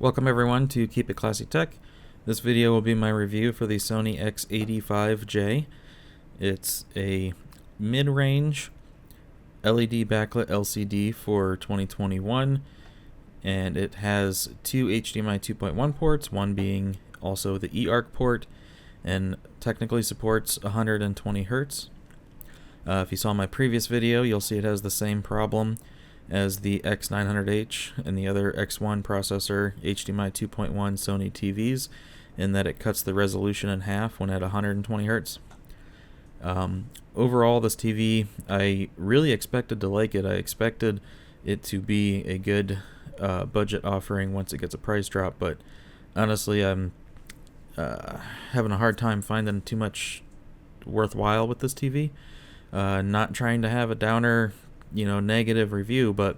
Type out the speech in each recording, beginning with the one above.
Welcome everyone to Keep It Classy Tech. This video will be my review for the Sony X85J. It's a mid-range LED backlit LCD for 2021, and it has two HDMI 2.1 ports, one being also the eARC port, and technically supports 120 Hz. If you saw my previous video, you'll see it has the same problem as the X900H and the other X1 processor HDMI 2.1 Sony TVs, in that it cuts the resolution in half when at 120 Hz. Overall, this TV, I really expected to like it. I expected it to be a good budget offering once it gets a price drop, but honestly, I'm having a hard time finding too much worthwhile with this TV. Not trying to have a downer, negative review, but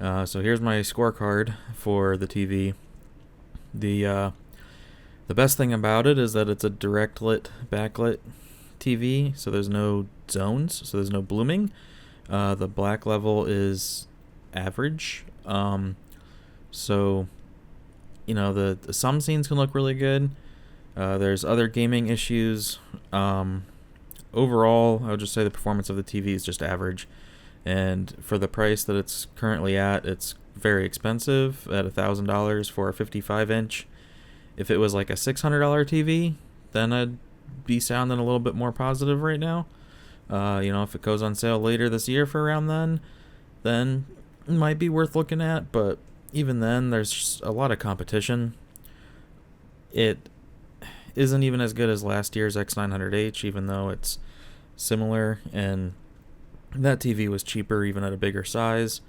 so here's my scorecard for the TV. The best thing about it is that it's a direct lit backlit TV, so there's no zones, so there's no blooming. The black level is average. So the some scenes can look really good. There's other gaming issues. Overall, I would just say the performance of the TV is just average. And for the price that it's currently at, it's very expensive at $1,000 for a 55-inch. If it was like a $600 TV, then I'd be sounding a little bit more positive right now. If it goes on sale later this year for around then it might be worth looking at. But even then, there's just a lot of competition. It isn't even as good as last year's X900H, even though it's similar, and that TV was cheaper even at a bigger size.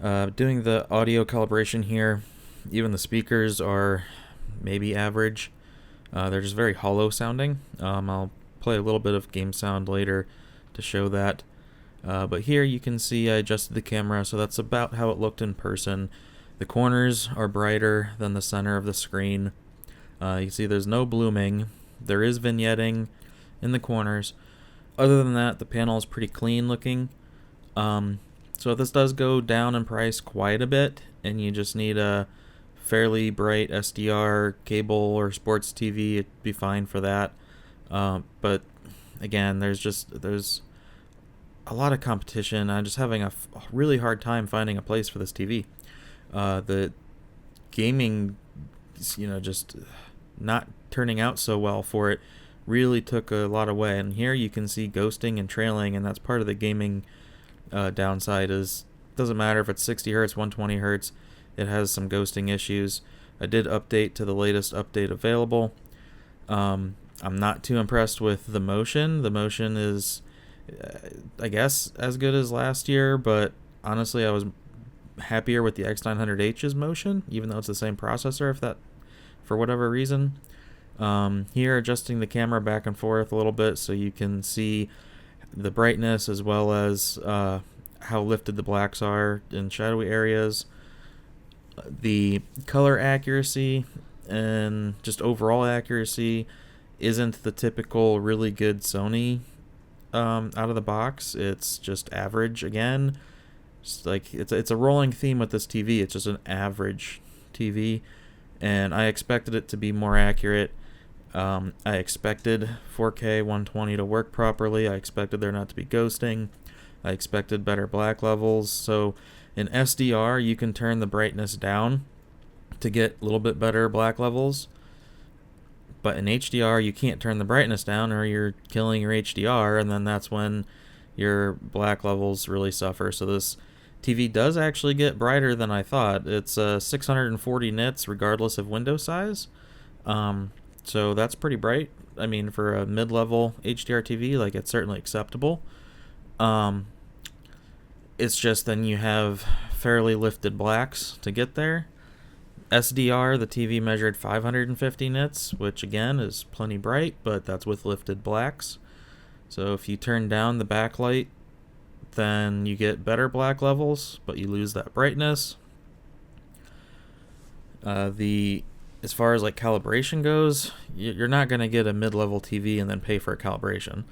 Doing the audio calibration here, even the speakers are maybe average. They're just very hollow sounding. I'll play a little bit of game sound later to show that. But here you can see I adjusted the camera, so that's about how it looked in person. The corners are brighter than the center of the screen. You can see there's no blooming. There is vignetting in the corners. Other than that, the panel is pretty clean looking. So if this does go down in price quite a bit, and you just need a fairly bright SDR cable or sports TV, it'd be fine for that. But again, there's a lot of competition. I'm just having a really hard time finding a place for this TV. The gaming, just not turning out so well for it really took a lot away. And here you can see ghosting and trailing, and that's part of the gaming downside. Is doesn't matter if it's 60 Hz, 120 Hz, it has some ghosting issues. I did update to the latest update available. I'm not too impressed with the motion. The motion is, I guess, as good as last year, but honestly, I was happier with the X900H's motion, even though it's the same processor, if that, for whatever reason. Here, adjusting the camera back and forth a little bit so you can see the brightness as well as how lifted the blacks are in shadowy areas. The color accuracy and just overall accuracy isn't the typical really good Sony out of the box. It's just average again. It's a rolling theme with this TV. It's just an average TV, and I expected it to be more accurate. I expected 4K 120 to work properly. I expected there not to be ghosting. I expected better black levels. So in SDR, you can turn the brightness down to get a little bit better black levels. But in HDR, you can't turn the brightness down or you're killing your HDR, and then that's when your black levels really suffer. So this TV does actually get brighter than I thought. It's 640 nits regardless of window size. So that's pretty bright. I mean, for a mid-level HDR TV, it's certainly acceptable. It's just then you have fairly lifted blacks to get there. SDR, the TV measured 550 nits, which again is plenty bright, but that's with lifted blacks. So if you turn down the backlight, then you get better black levels, but you lose that brightness. As far as calibration goes, you're not going to get a mid-level TV and then pay for a calibration.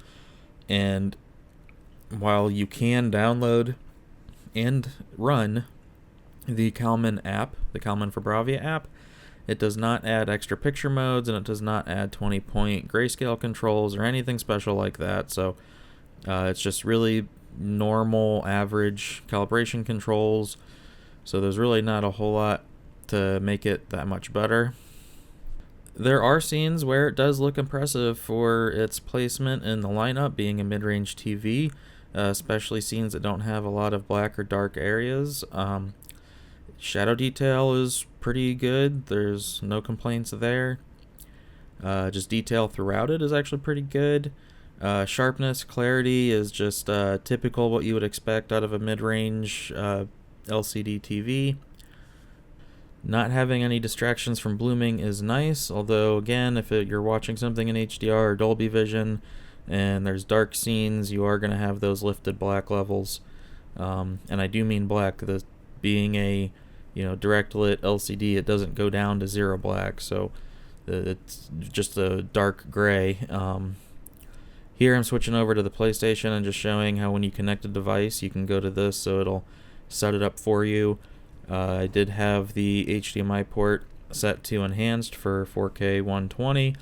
And while you can download and run the Calman app, the Calman for Bravia app. It does not add extra picture modes, and it does not add 20-point grayscale controls or anything special like that. So it's just really normal, average calibration controls. So there's really not a whole lot to make it that much better. There are scenes where it does look impressive for its placement in the lineup, being a mid-range TV, especially scenes that don't have a lot of black or dark areas. Shadow detail is pretty good. There's no complaints there. Just detail throughout it is actually pretty good. Sharpness, clarity is just typical what you would expect out of a mid-range LCD TV. Not having any distractions from blooming is nice, although again, if you're watching something in HDR or Dolby Vision and there's dark scenes, you are going to have those lifted black levels. And I do mean black. Being a direct lit LCD, it doesn't go down to 0 black, so it's just a dark gray. Here I'm switching over to the PlayStation and just showing how when you connect a device, you can go to this, so it'll set it up for you. I did have the HDMI port set to enhanced for 4K 120,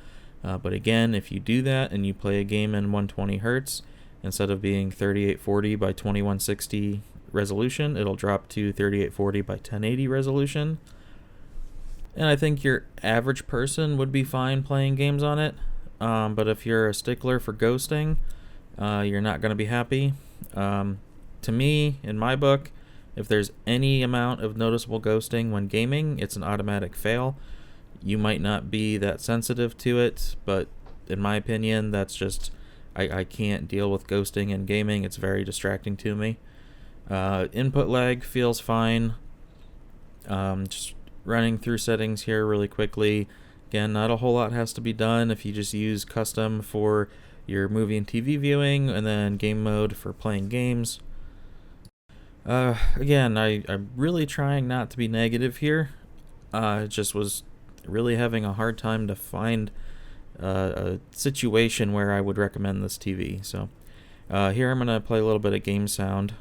but again, if you do that and you play a game in 120 Hz, instead of being 3840 by 2160 resolution, it'll drop to 3840 by 1080 resolution. And I think your average person would be fine playing games on it, but if you're a stickler for ghosting, you're not going to be happy. To me, in my book, if there's any amount of noticeable ghosting when gaming, it's an automatic fail. You might not be that sensitive to it, but in my opinion, that's just, I can't deal with ghosting in gaming. It's very distracting to me. Input lag feels fine. Just running through settings here really quickly. Again, not a whole lot has to be done if you just use custom for your movie and TV viewing, and then game mode for playing games. Again, I'm really trying not to be negative here. Just was really having a hard time to find a situation where I would recommend this TV. So here I'm going to play a little bit of game sound.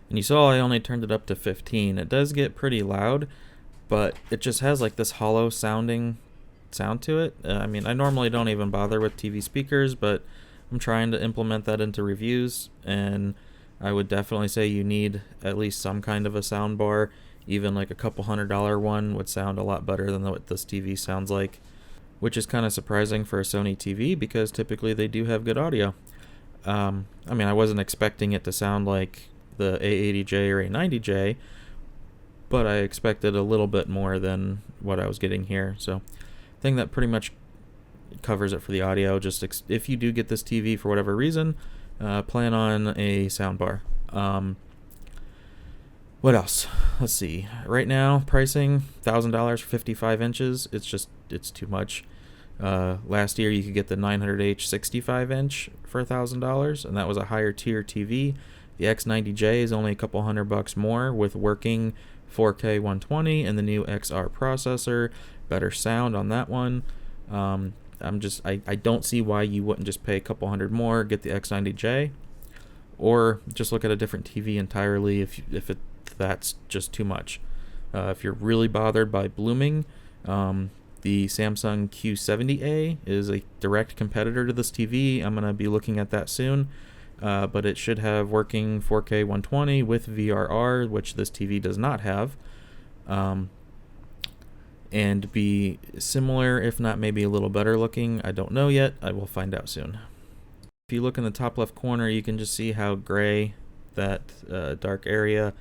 And you saw I only turned it up to 15. It does get pretty loud, but it just has like this hollow sounding sound to it. I mean, I normally don't even bother with TV speakers, but I'm trying to implement that into reviews, and I would definitely say you need at least some kind of a sound bar. Even like a couple $100 one would sound a lot better than what this TV sounds like, which is kind of surprising for a Sony TV because typically they do have good audio. I mean, I wasn't expecting it to sound like the A80J or A90J, but I expected a little bit more than what I was getting here. So I think that pretty much covers it for the audio. Just if you do get this TV for whatever reason, plan on a soundbar. What else? Let's see. Right now, pricing $1,000 for 55 inches. It's too much. Last year, you could get the 900H 65 inch for $1,000, and that was a higher tier TV. The X90J is only a couple $100 more with working 4K 120 and the new XR processor. Better sound on that one. I don't see why you wouldn't just pay a couple $100 more, get the X90J, or just look at a different TV entirely if that's just too much. If you're really bothered by blooming, the Samsung Q70A is a direct competitor to this TV. I'm going to be looking at that soon. But it should have working 4K 120 with VRR, which this TV does not have, and be similar, if not maybe a little better looking. I don't know yet. I will find out soon. If you look in the top left corner, you can just see how gray that dark area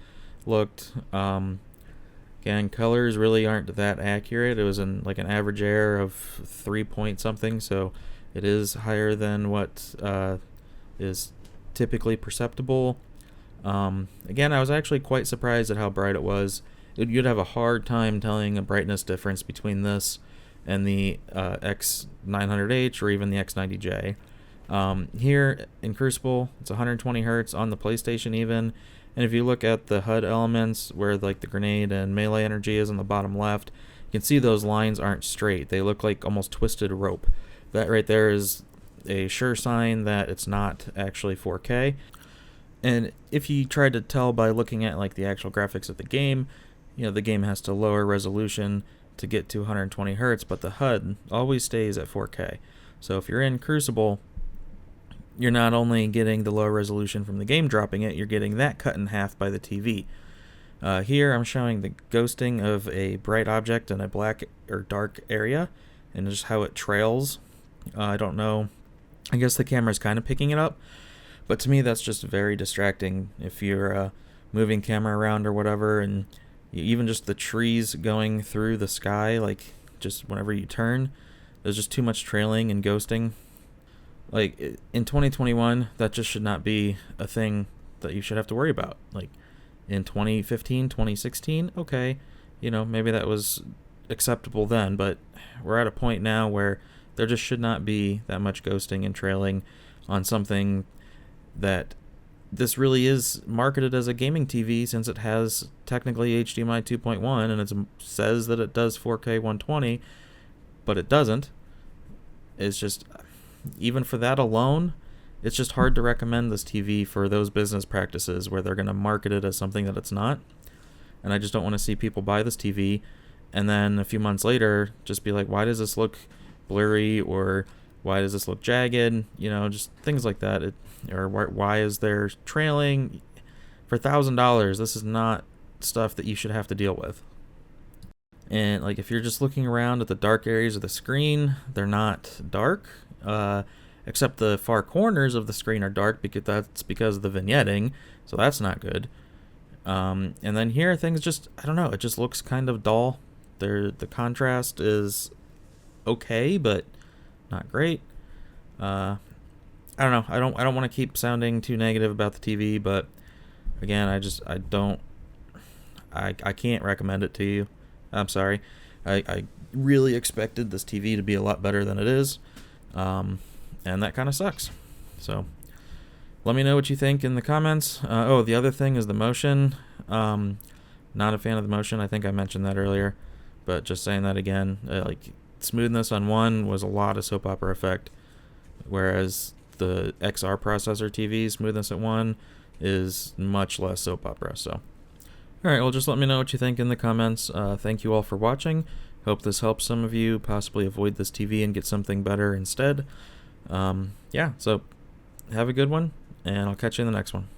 looked. Again, colors really aren't that accurate. It was in like an average error of 3 point something, so it is higher than what is typically perceptible. Again, I was actually quite surprised at how bright it was. You'd have a hard time telling a brightness difference between this and the X900H or even the X90J. Here in Crucible, it's 120 hertz on the PlayStation even, and if you look at the HUD elements where like the grenade and melee energy is on the bottom left, you can see those lines aren't straight. They look like almost twisted rope. That right there is a sure sign that it's not actually 4K. And if you try to tell by looking at like the actual graphics of the game, the game has to lower resolution to get to 120 hertz, but the HUD always stays at 4K. So if you're in Crucible, you're not only getting the low resolution from the game dropping it, you're getting that cut in half by the TV. Here I'm showing the ghosting of a bright object in a black or dark area and just how it trails. I don't know. I guess the camera's kind of picking it up, but to me that's just very distracting if you're moving camera around or whatever, and even just the trees going through the sky, like just whenever you turn, there's just too much trailing and ghosting. Like in 2021, that just should not be a thing that you should have to worry about. Like in 2015, 2016, okay, maybe that was acceptable then, but we're at a point now where there just should not be that much ghosting and trailing on something that this really is marketed as a gaming TV, since it has technically HDMI 2.1 and it says that it does 4K 120, but it doesn't. It's just, even for that alone, it's just hard to recommend this TV for those business practices where they're going to market it as something that it's not. And I just don't want to see people buy this TV and then a few months later just be like, why does this look blurry, or why does this look jagged, just things like that. Or why is there trailing? For $1,000, this is not stuff that you should have to deal with. And like if you're just looking around at the dark areas of the screen, they're not dark, except the far corners of the screen are dark because that's because of the vignetting, so that's not good. And then here things just, I don't know, it just looks kind of dull. The contrast is okay, but not great. I don't know. I don't want to keep sounding too negative about the TV, but again, I can't recommend it to you. I'm sorry. I really expected this TV to be a lot better than it is, and that kind of sucks. So let me know what you think in the comments. The other thing is the motion. Not a fan of the motion. I think I mentioned that earlier, but just saying that again. Like smoothness on one was a lot of soap opera effect, whereas the XR processor TV smoothness at 1 is much less soap opera. So alright, well, just let me know what you think in the comments. Thank you all for watching. Hope this helps some of you possibly avoid this TV and get something better instead. So have a good one, and I'll catch you in the next one.